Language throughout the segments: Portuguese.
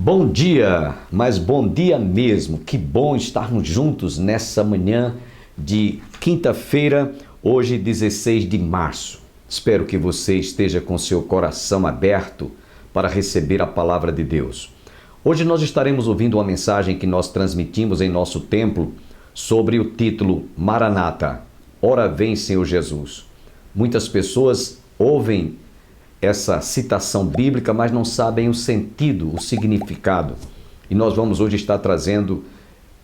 Bom dia, mas bom dia mesmo. Que bom estarmos juntos nessa manhã de quinta-feira, hoje 16 de março. Espero que você esteja com seu coração aberto para receber a palavra de Deus. Hoje nós estaremos ouvindo uma mensagem que nós transmitimos em nosso templo sobre o título Maranata, Ora vem Senhor Jesus. Muitas pessoas ouvem essa citação bíblica, mas não sabem o sentido, o significado. E nós vamos hoje estar trazendo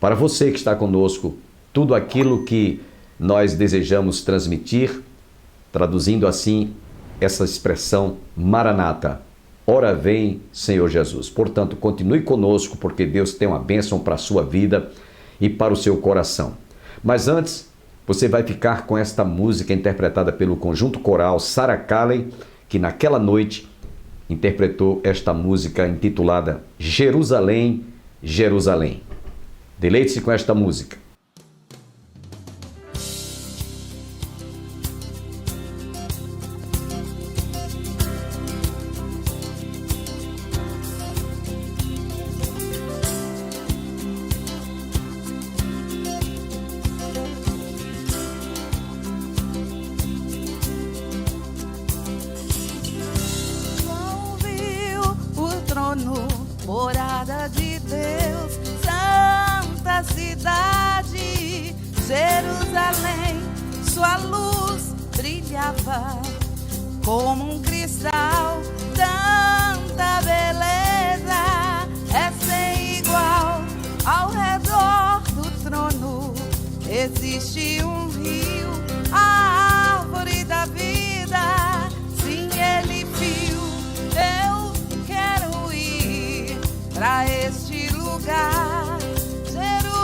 para você que está conosco tudo aquilo que nós desejamos transmitir, traduzindo assim essa expressão Maranata, ora vem Senhor Jesus. Portanto, continue conosco, porque Deus tem uma bênção para a sua vida e para o seu coração. Mas antes, você vai ficar com esta música interpretada pelo conjunto coral Sarah Calley, que naquela noite interpretou esta música intitulada Jerusalém, Jerusalém. Deleite-se com esta música. Morada de Deus, santa cidade, Jerusalém, sua luz brilhava como um cristal, tanta beleza é sem igual. Ao redor do trono existe um rio, a árvore da vida, sim, ele viu. Eu quero ir pra este lugar, Jerusalém.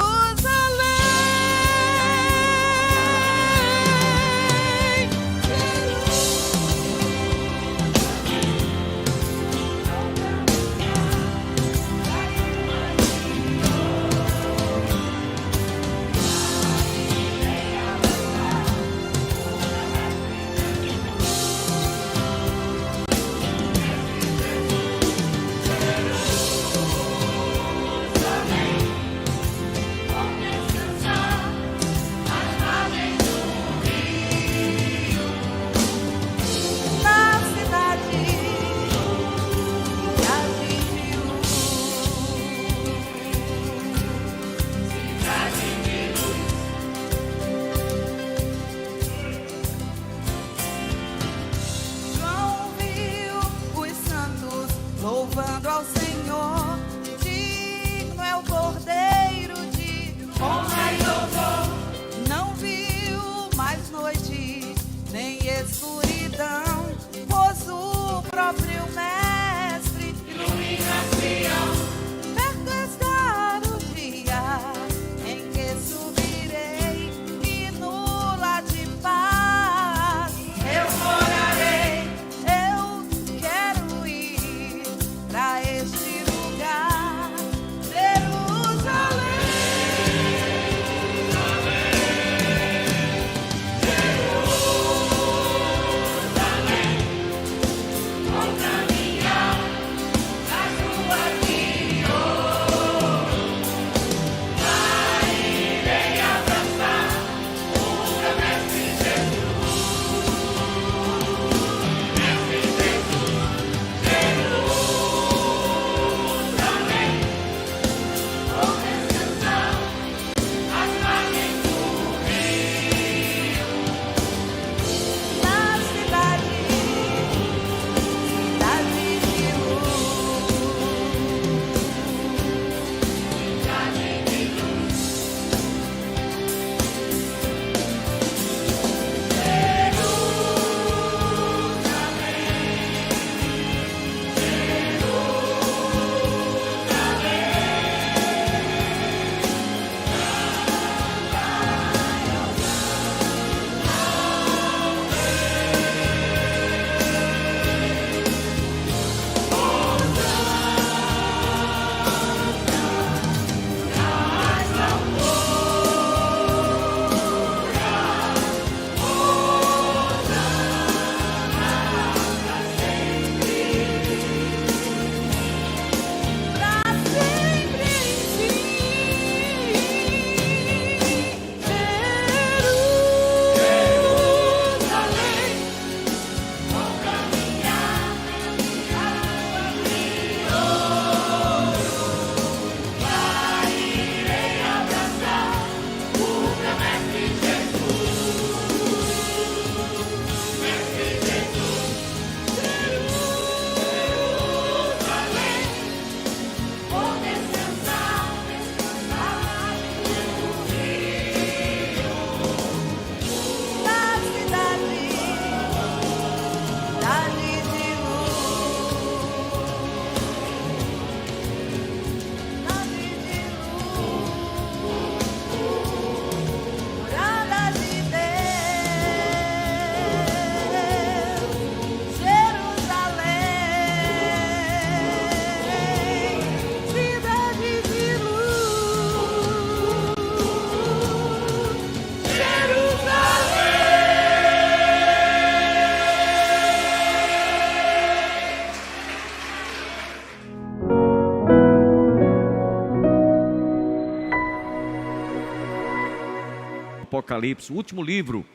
Apocalipse, o último livro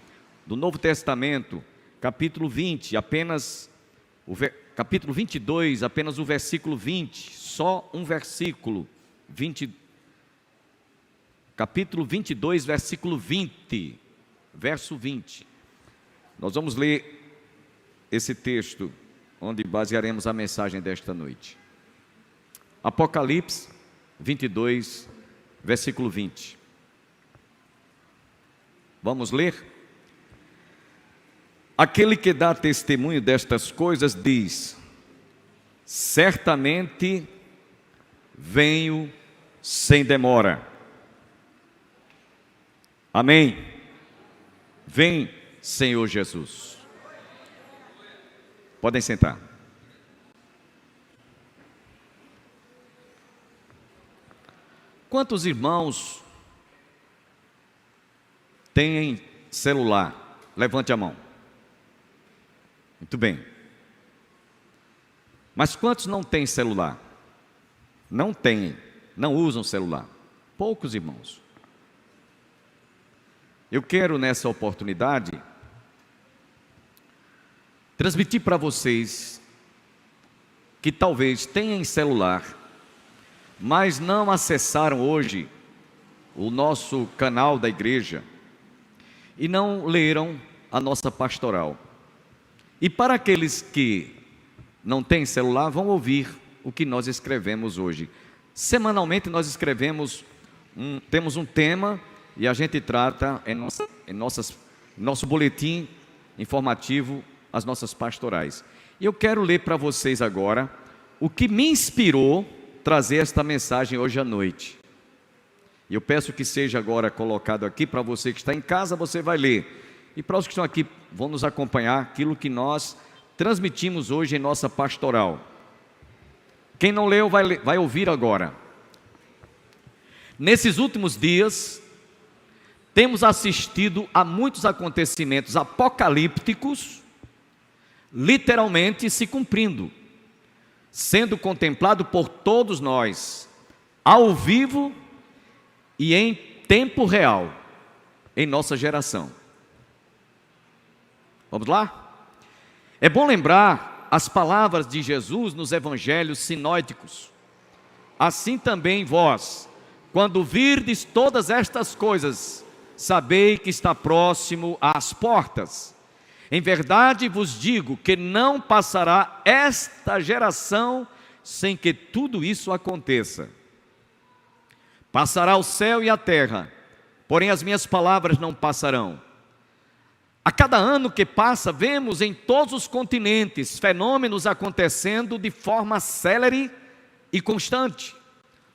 do Novo Testamento, capítulo 20, capítulo 22, apenas o versículo 20, só um versículo, capítulo 22, versículo 20, verso 20. Nós vamos ler esse texto, onde basearemos a mensagem desta noite. Apocalipse 22, versículo 20. Vamos ler? Aquele que dá testemunho destas coisas diz: certamente venho sem demora. Amém. Vem, Senhor Jesus. Podem sentar. Quantos irmãos têm celular? Levante a mão. Muito bem. Mas quantos não têm celular? Não têm, não usam celular. Poucos irmãos. Eu quero nessa oportunidade transmitir para vocês que talvez tenham celular, mas não acessaram hoje o nosso canal da igreja e não leram a nossa pastoral. E para aqueles que não têm celular, vão ouvir o que nós escrevemos hoje. Semanalmente nós escrevemos, temos um tema e a gente trata em nosso boletim informativo as nossas pastorais. E eu quero ler para vocês agora o que me inspirou trazer esta mensagem hoje à noite. E eu peço que seja agora colocado aqui para você que está em casa, você vai ler. E para os que estão aqui, vão nos acompanhar aquilo que nós transmitimos hoje em nossa pastoral. Quem não leu vai ouvir agora. Nesses últimos dias, temos assistido a muitos acontecimentos apocalípticos, literalmente se cumprindo, sendo contemplado por todos nós, ao vivo e em tempo real, em nossa geração. Vamos lá? É bom lembrar as palavras de Jesus nos evangelhos sinóticos. Assim também vós, quando virdes todas estas coisas, sabei que está próximo às portas. Em verdade vos digo que não passará esta geração sem que tudo isso aconteça. Passará o céu e a terra, porém as minhas palavras não passarão. A cada ano que passa, vemos em todos os continentes fenômenos acontecendo de forma célere e constante.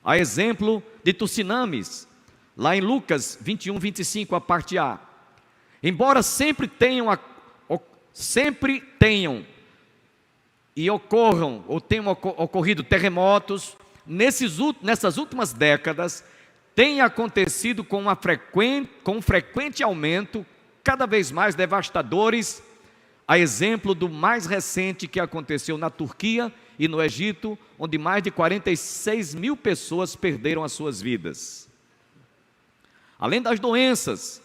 A exemplo de tsunamis, lá em Lucas 21, 25, a parte A. Embora sempre tenham e ocorram, ou tenham ocorrido terremotos, nessas últimas décadas, tem acontecido com um frequente aumento, cada vez mais devastadores, a exemplo do mais recente que aconteceu na Turquia e no Egito, onde mais de 46 mil pessoas perderam as suas vidas. Além das doenças,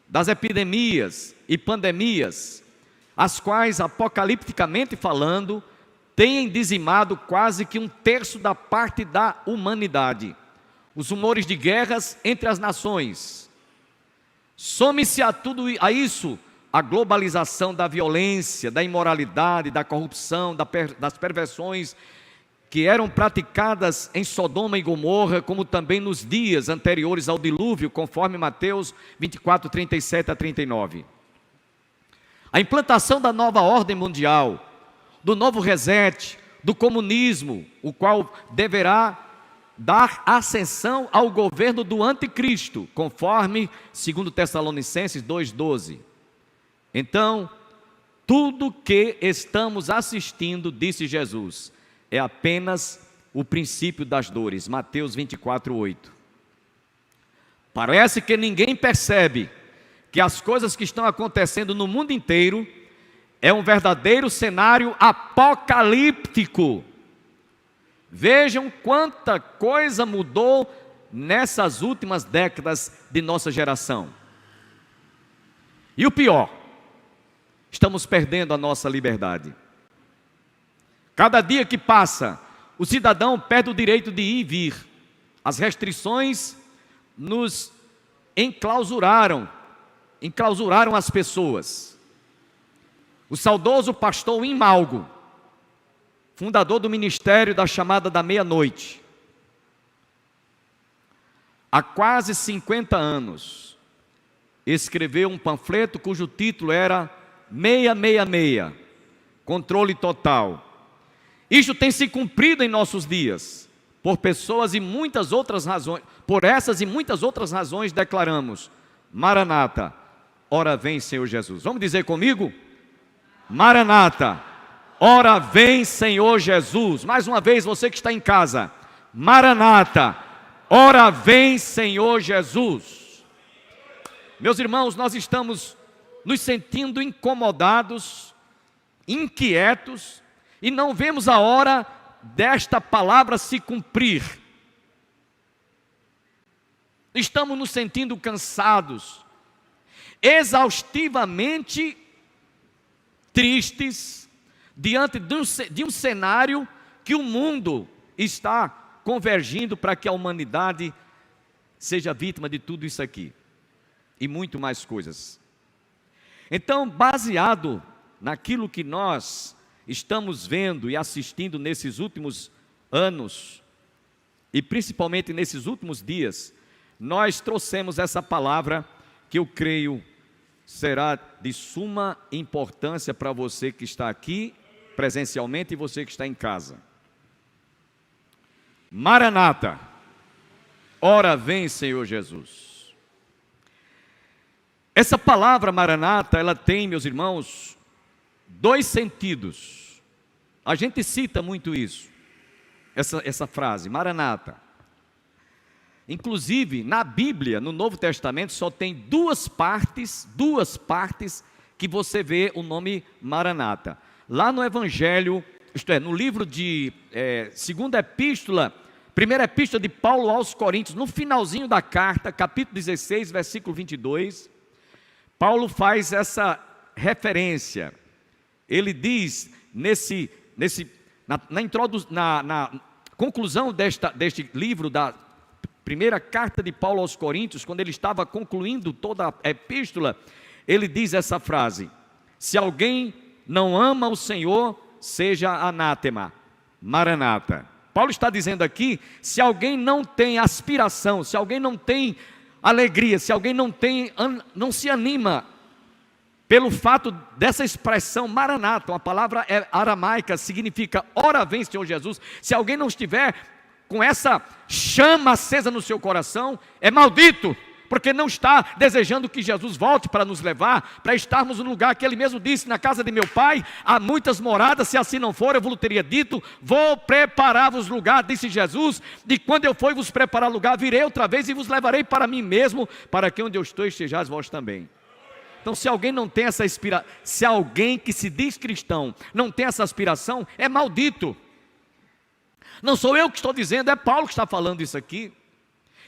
das epidemias e pandemias, as quais, apocalipticamente falando, têm dizimado quase que 1/3 da parte da humanidade. Os rumores de guerras entre as nações. Some-se a isso a globalização da violência, da imoralidade, da corrupção, das perversões que eram praticadas em Sodoma e Gomorra, como também nos dias anteriores ao dilúvio, conforme Mateus 24, 37 a 39. A implantação da nova ordem mundial, do novo reset, do comunismo, o qual deverá dar ascensão ao governo do anticristo, conforme 2 Tessalonicenses 2,12. Então, tudo que estamos assistindo, disse Jesus, é apenas o princípio das dores. Mateus 24:8. Parece que ninguém percebe que as coisas que estão acontecendo no mundo inteiro é um verdadeiro cenário apocalíptico. Vejam quanta coisa mudou nessas últimas décadas de nossa geração. E o pior, estamos perdendo a nossa liberdade. Cada dia que passa, o cidadão perde o direito de ir e vir. As restrições nos enclausuraram as pessoas. O saudoso pastor Imalgo, fundador do ministério da chamada da meia-noite, há quase 50 anos, escreveu um panfleto cujo título era 666, controle total. Isto tem se cumprido em nossos dias, por pessoas e muitas outras razões, por essas e muitas outras razões declaramos: Maranata, ora vem Senhor Jesus. Vamos dizer comigo? Maranata, ora vem Senhor Jesus. Mais uma vez, você que está em casa, Maranata, ora vem Senhor Jesus. Meus irmãos, nós estamos nos sentindo incomodados, inquietos, e não vemos a hora desta palavra se cumprir. Estamos nos sentindo cansados, exaustivamente tristes, diante de um cenário que o mundo está convergindo para que a humanidade seja vítima de tudo isso aqui, e muito mais coisas. Então, baseado naquilo que nós estamos vendo e assistindo nesses últimos anos, e principalmente nesses últimos dias, nós trouxemos essa palavra que eu creio será de suma importância para você que está aqui presencialmente e você que está em casa. Maranata, ora vem Senhor Jesus. Essa palavra Maranata, ela tem, meus irmãos, dois sentidos. A gente cita muito isso, essa frase, Maranata. Inclusive, na Bíblia, no Novo Testamento, só tem duas partes que você vê o nome Maranata. Lá no Evangelho, isto é, no livro de primeira epístola de Paulo aos Coríntios, no finalzinho da carta, capítulo 16, versículo 22, Paulo faz essa referência. Ele diz, na conclusão deste livro, da primeira carta de Paulo aos Coríntios, quando ele estava concluindo toda a epístola, ele diz essa frase: se alguém não ama o Senhor, seja anátema, Maranata. Paulo está dizendo aqui, se alguém não tem aspiração, se alguém não tem alegria, se alguém não se anima pelo fato dessa expressão Maranata, uma palavra aramaica, significa ora vem Senhor Jesus, se alguém não estiver com essa chama acesa no seu coração, é maldito, porque não está desejando que Jesus volte para nos levar, para estarmos no lugar que ele mesmo disse: na casa de meu pai há muitas moradas, se assim não for eu vos teria dito, vou preparar-vos lugar, disse Jesus, e quando eu for vos preparar lugar, virei outra vez e vos levarei para mim mesmo, para que onde eu estou estejais vós também. Então, se alguém não tem essa aspiração, se alguém que se diz cristão não tem essa aspiração, é maldito. Não sou eu que estou dizendo, é Paulo que está falando isso aqui.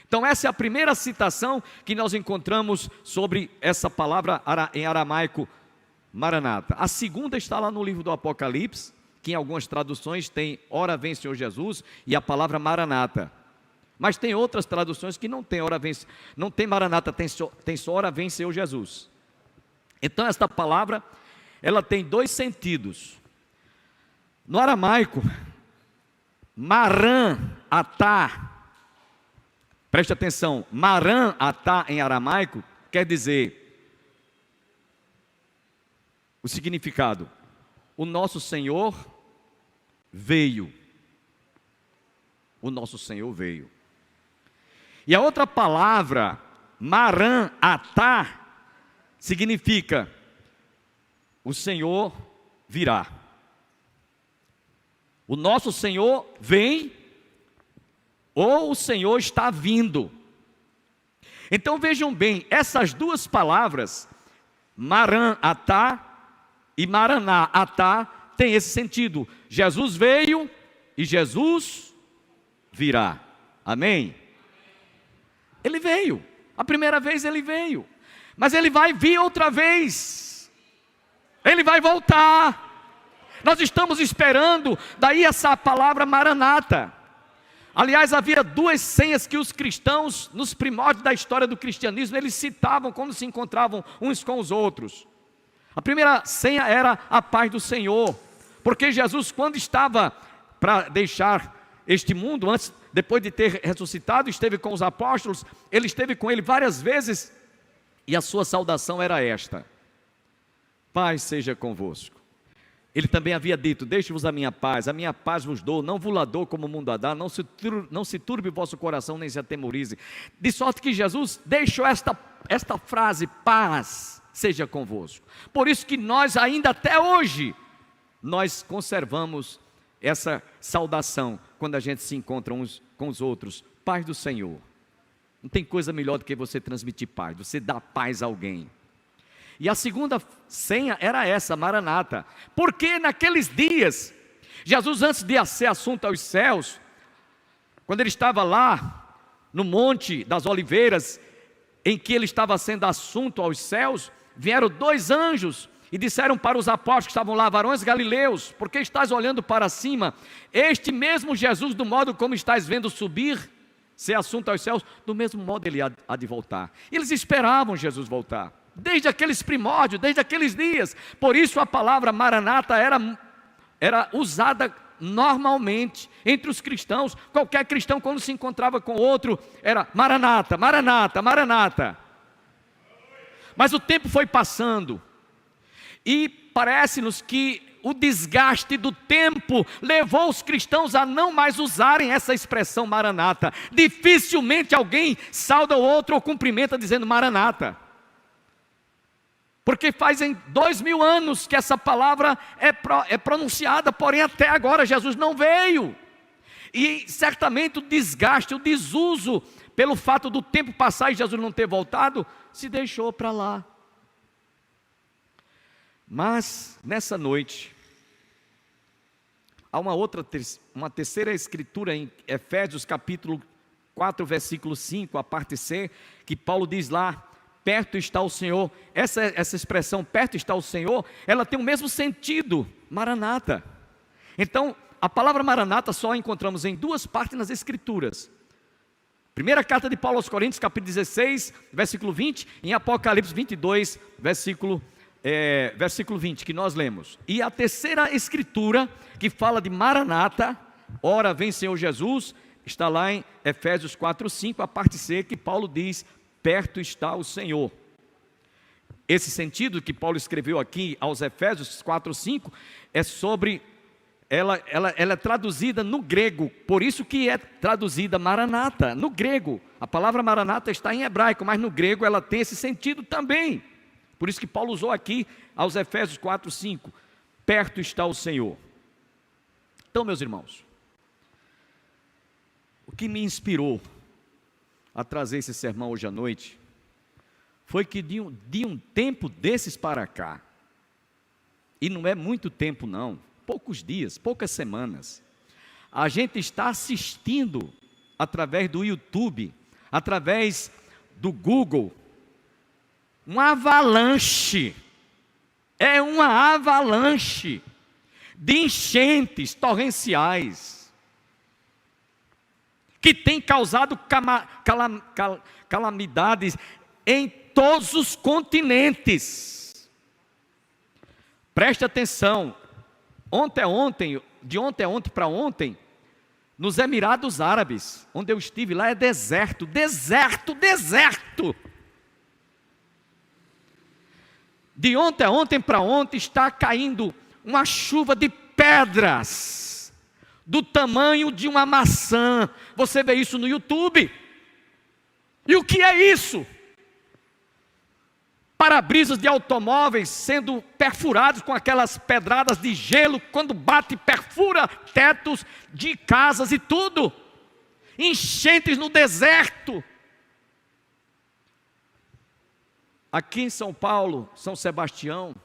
Então essa é a primeira citação que nós encontramos sobre essa palavra em aramaico, Maranata. A segunda está lá no livro do Apocalipse, que em algumas traduções tem ora vem Senhor Jesus e a palavra Maranata. Mas tem outras traduções que não tem ora vem, não tem Maranata, tem só ora vem Senhor Jesus. Então esta palavra, ela tem dois sentidos. No aramaico, Maran-atá, preste atenção, Maran-atá em aramaico quer dizer o significado: o nosso Senhor veio. O nosso Senhor veio. E a outra palavra, Maran-atá, significa o Senhor virá. O nosso Senhor vem, ou o Senhor está vindo. Então vejam bem, essas duas palavras, Maran-atá e Maraná-atá, têm esse sentido. Jesus veio e Jesus virá. Amém? Ele veio, a primeira vez ele veio. Mas Ele vai vir outra vez. Ele vai voltar. Nós estamos esperando, daí essa palavra Maranata. Aliás, havia duas senhas que os cristãos, nos primórdios da história do cristianismo, eles citavam quando se encontravam uns com os outros. A primeira senha era a paz do Senhor, porque Jesus, quando estava para deixar este mundo, depois de ter ressuscitado, esteve com os apóstolos, ele esteve com ele várias vezes, e a sua saudação era esta: paz seja convosco. Ele também havia dito: deixe-vos a minha paz vos dou, não vos la dou como o mundo a dá, não se turbe o vosso coração, nem se atemorize. De sorte que Jesus deixou esta frase: paz seja convosco. Por isso que nós ainda até hoje, nós conservamos essa saudação, quando a gente se encontra uns com os outros: paz do Senhor. Não tem coisa melhor do que você transmitir paz, você dá paz a alguém. E a segunda senha era essa, Maranata, porque naqueles dias, Jesus, antes de ser assunto aos céus, quando ele estava lá no Monte das Oliveiras, em que ele estava sendo assunto aos céus, vieram dois anjos e disseram para os apóstolos que estavam lá: varões galileus, por que estás olhando para cima? Este mesmo Jesus, do modo como estás vendo subir, ser assunto aos céus, do mesmo modo ele há de voltar. Eles esperavam Jesus voltar, desde aqueles primórdios, desde aqueles dias. Por isso a palavra Maranata era usada normalmente entre os cristãos. Qualquer cristão, quando se encontrava com outro, era Maranata, Maranata, Maranata. Mas o tempo foi passando, e parece-nos que o desgaste do tempo levou os cristãos a não mais usarem essa expressão Maranata. Dificilmente alguém sauda o outro ou cumprimenta dizendo Maranata, porque fazem 2000 anos que essa palavra é pronunciada, porém até agora Jesus não veio. E certamente o desgaste, o desuso, pelo fato do tempo passar e Jesus não ter voltado, se deixou para lá. Mas nessa noite, há uma terceira escritura em Efésios capítulo 4, versículo 5, a parte C, que Paulo diz lá: perto está o Senhor. Essa expressão, perto está o Senhor, ela tem o mesmo sentido, Maranata. Então, a palavra Maranata só a encontramos em duas partes nas Escrituras. Primeira carta de Paulo aos Coríntios, capítulo 16, versículo 20, em Apocalipse 22, versículo 20, que nós lemos. E a terceira escritura, que fala de Maranata, ora vem Senhor Jesus, está lá em Efésios 4, 5, a parte C, que Paulo diz: perto está o Senhor. Esse sentido que Paulo escreveu aqui aos Efésios 4, 5, é sobre, ela é traduzida no grego, por isso que é traduzida Maranata, no grego. A palavra Maranata está em hebraico, mas no grego ela tem esse sentido também. Por isso que Paulo usou aqui aos Efésios 4, 5, perto está o Senhor. Então, meus irmãos, o que me inspirou a trazer esse sermão hoje à noite foi que de um tempo desses para cá, e não é muito tempo não, poucos dias, poucas semanas, a gente está assistindo através do YouTube, através do Google, uma avalanche de enchentes torrenciais, que tem causado calamidades em todos os continentes. Preste atenção, de ontem a ontem para ontem, nos Emirados Árabes, onde eu estive, lá é deserto. De ontem a ontem para ontem está caindo uma chuva de pedras do tamanho de uma maçã. Você vê isso no YouTube. E o que é isso? Para-brisas de automóveis sendo perfurados com aquelas pedradas de gelo, quando bate, perfura tetos de casas e tudo. Enchentes no deserto. Aqui em São Paulo, São Sebastião,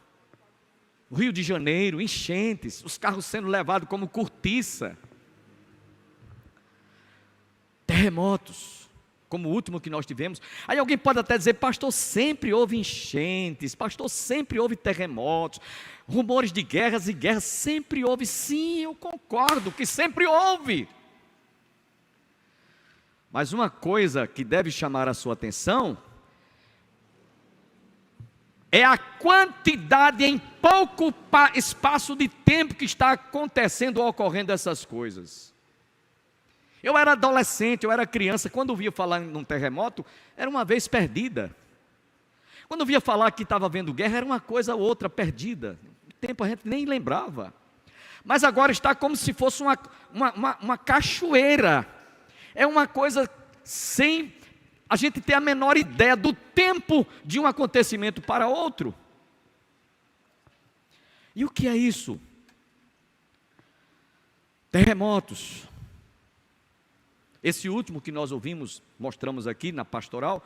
Rio de Janeiro, enchentes, os carros sendo levados como cortiça. Terremotos. como o último que nós tivemos. Aí alguém pode até dizer: pastor, sempre houve enchentes, pastor, sempre houve terremotos, rumores de guerras e guerras, sempre houve. Sim, eu concordo que sempre houve. Mas uma coisa que deve chamar a sua atenção é a quantidade em pouco espaço de tempo que está acontecendo ou ocorrendo essas coisas. Eu era adolescente, eu era criança, quando via falar num terremoto, era uma vez perdida. Quando via falar que estava havendo guerra, era uma coisa ou outra perdida. No tempo a gente nem lembrava. Mas agora está como se fosse uma cachoeira. É uma coisa sem a gente ter a menor ideia do tempo de um acontecimento para outro. E o que é isso? Terremotos. Esse último que nós ouvimos, mostramos aqui na pastoral,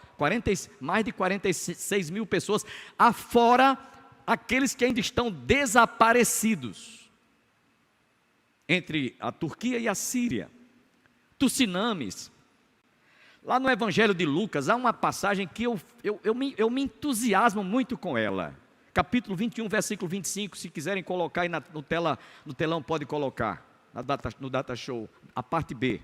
mais de 46 mil pessoas, afora aqueles que ainda estão desaparecidos, entre a Turquia e a Síria, tsunamis. Lá no Evangelho de Lucas, há uma passagem que eu me entusiasmo muito com ela, capítulo 21, versículo 25, se quiserem colocar aí no telão, pode colocar, no data show, a parte B.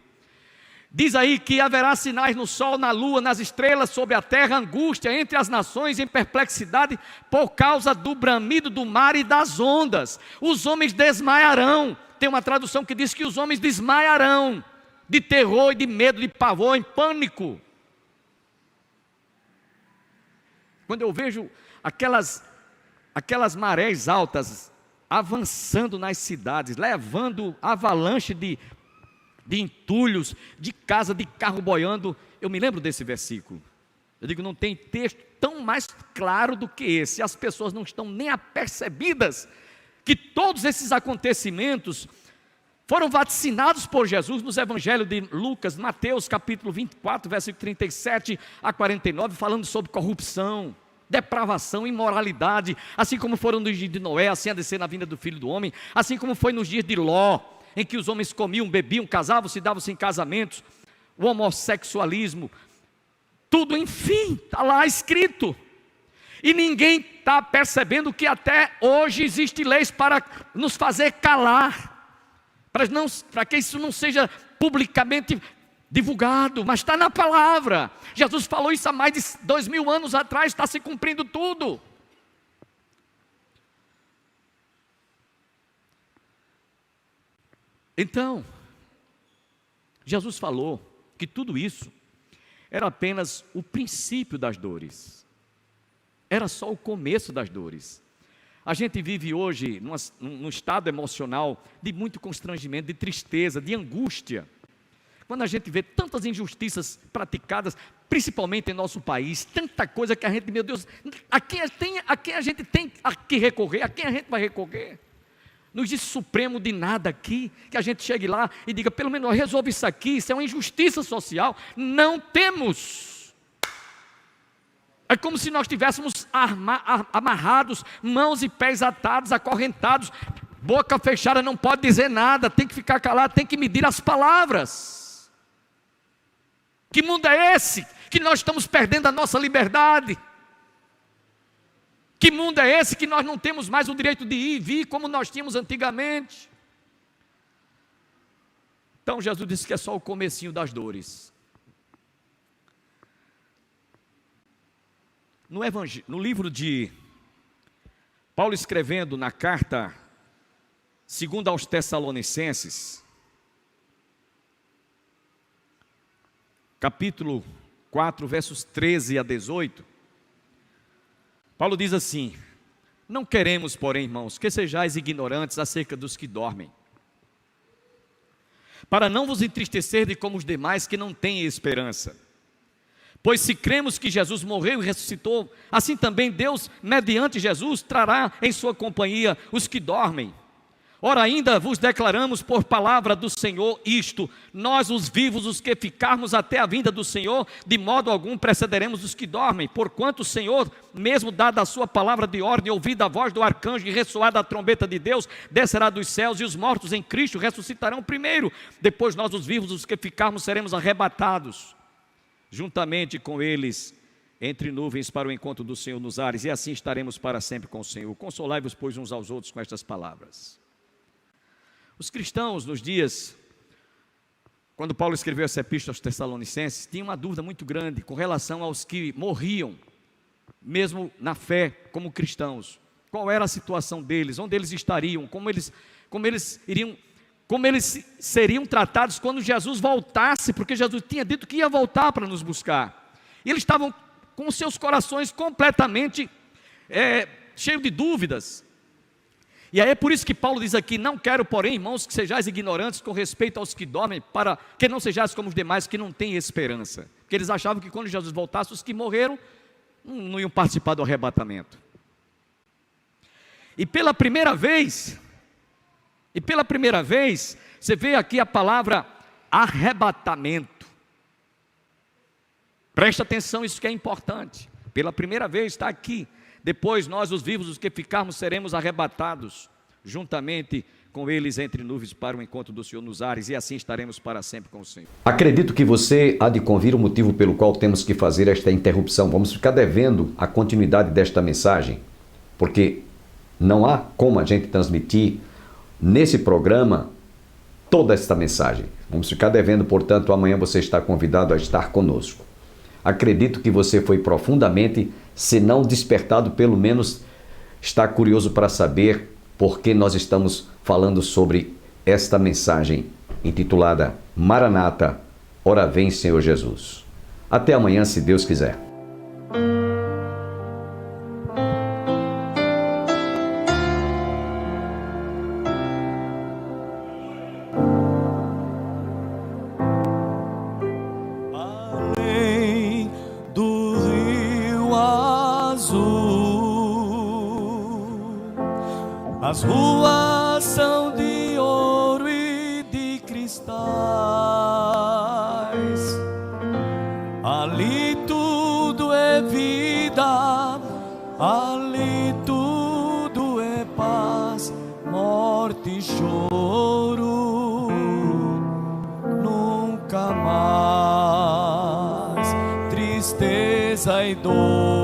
Diz aí que haverá sinais no sol, na lua, nas estrelas, sobre a terra, angústia entre as nações, em perplexidade, por causa do bramido do mar e das ondas. Os homens desmaiarão. Tem uma tradução que diz que os homens desmaiarão, de terror e de medo, de pavor, em pânico. Quando eu vejo aquelas marés altas avançando nas cidades, levando avalanche de entulhos, de casa, de carro boiando, eu me lembro desse versículo. Eu digo, não tem texto tão mais claro do que esse. As pessoas não estão nem apercebidas que todos esses acontecimentos foram vaticinados por Jesus nos evangelhos de Lucas, Mateus, capítulo 24, versículo 37 a 49, falando sobre corrupção, depravação, imoralidade, assim como foram nos dias de Noé, assim a descer na vinda do Filho do Homem, assim como foi nos dias de Ló, em que os homens comiam, bebiam, casavam-se, davam-se em casamentos, o homossexualismo, tudo, enfim, está lá escrito. E ninguém está percebendo que até hoje existem leis para nos fazer calar, para que isso não seja publicamente divulgado, mas está na palavra. Jesus falou isso há mais de 2000 anos atrás, está se cumprindo tudo. Então, Jesus falou que tudo isso era apenas o princípio das dores, era só o começo das dores. A gente vive hoje num estado emocional de muito constrangimento, de tristeza, de angústia, quando a gente vê tantas injustiças praticadas, principalmente em nosso país, tanta coisa que a gente, meu Deus, a quem a gente tem que recorrer, a quem a gente vai recorrer? No juízo supremo de nada aqui, que a gente chegue lá e diga, pelo menos resolve isso aqui, isso é uma injustiça social. Não temos. É como se nós estivéssemos amarrados, mãos e pés atados, acorrentados, boca fechada, não pode dizer nada, tem que ficar calado, tem que medir as palavras. Que mundo é esse? Que nós estamos perdendo a nossa liberdade. Que mundo é esse que nós não temos mais o direito de ir e vir como nós tínhamos antigamente? Então Jesus disse que é só o comecinho das dores. No livro de Paulo escrevendo na carta segunda aos Tessalonicenses, capítulo 4, versos 13 a 18, Paulo diz assim: não queremos, porém, irmãos, que sejais ignorantes acerca dos que dormem, para não vos entristecer de como os demais que não têm esperança. Pois se cremos que Jesus morreu e ressuscitou, assim também Deus, mediante Jesus, trará em sua companhia os que dormem. Ora, ainda vos declaramos por palavra do Senhor isto: nós os vivos, os que ficarmos até a vinda do Senhor, de modo algum precederemos os que dormem, porquanto o Senhor, mesmo dada a sua palavra de ordem, ouvida a voz do arcanjo e ressoada a trombeta de Deus, descerá dos céus, e os mortos em Cristo ressuscitarão primeiro. Depois nós os vivos, os que ficarmos, seremos arrebatados. juntamente com eles, entre nuvens para o encontro do Senhor nos ares, e assim estaremos para sempre com o Senhor. Consolai-vos, pois, uns aos outros com estas palavras. Os cristãos, nos dias, quando Paulo escreveu essa epístola aos Tessalonicenses, tinham uma dúvida muito grande com relação aos que morriam, mesmo na fé, como cristãos. Qual era a situação deles, onde eles estariam, como eles seriam tratados quando Jesus voltasse, porque Jesus tinha dito que ia voltar para nos buscar. E eles estavam com seus corações completamente cheios de dúvidas. E aí é por isso que Paulo diz aqui: não quero, porém, irmãos, que sejais ignorantes com respeito aos que dormem, para que não sejais como os demais que não têm esperança. Porque eles achavam que quando Jesus voltasse, os que morreram não iam participar do arrebatamento. E pela primeira vez, você vê aqui a palavra arrebatamento. Presta atenção, isso que é importante. Pela primeira vez está aqui. Depois nós, os vivos, os que ficarmos, seremos arrebatados, juntamente com eles entre nuvens para o encontro do Senhor nos ares, e assim estaremos para sempre com o Senhor. Acredito que você há de convir o motivo pelo qual temos que fazer esta interrupção. Vamos ficar devendo a continuidade desta mensagem, porque não há como a gente transmitir nesse programa toda esta mensagem. Vamos ficar devendo, portanto, amanhã você está convidado a estar conosco. Acredito que você foi profundamente, se não despertado, pelo menos está curioso para saber por que nós estamos falando sobre esta mensagem intitulada Maranata, ora vem Senhor Jesus. Até amanhã, se Deus quiser. As ruas são de ouro e de cristais. Ali tudo é vida, ali tudo é paz, morte e choro, nunca mais tristeza e dor.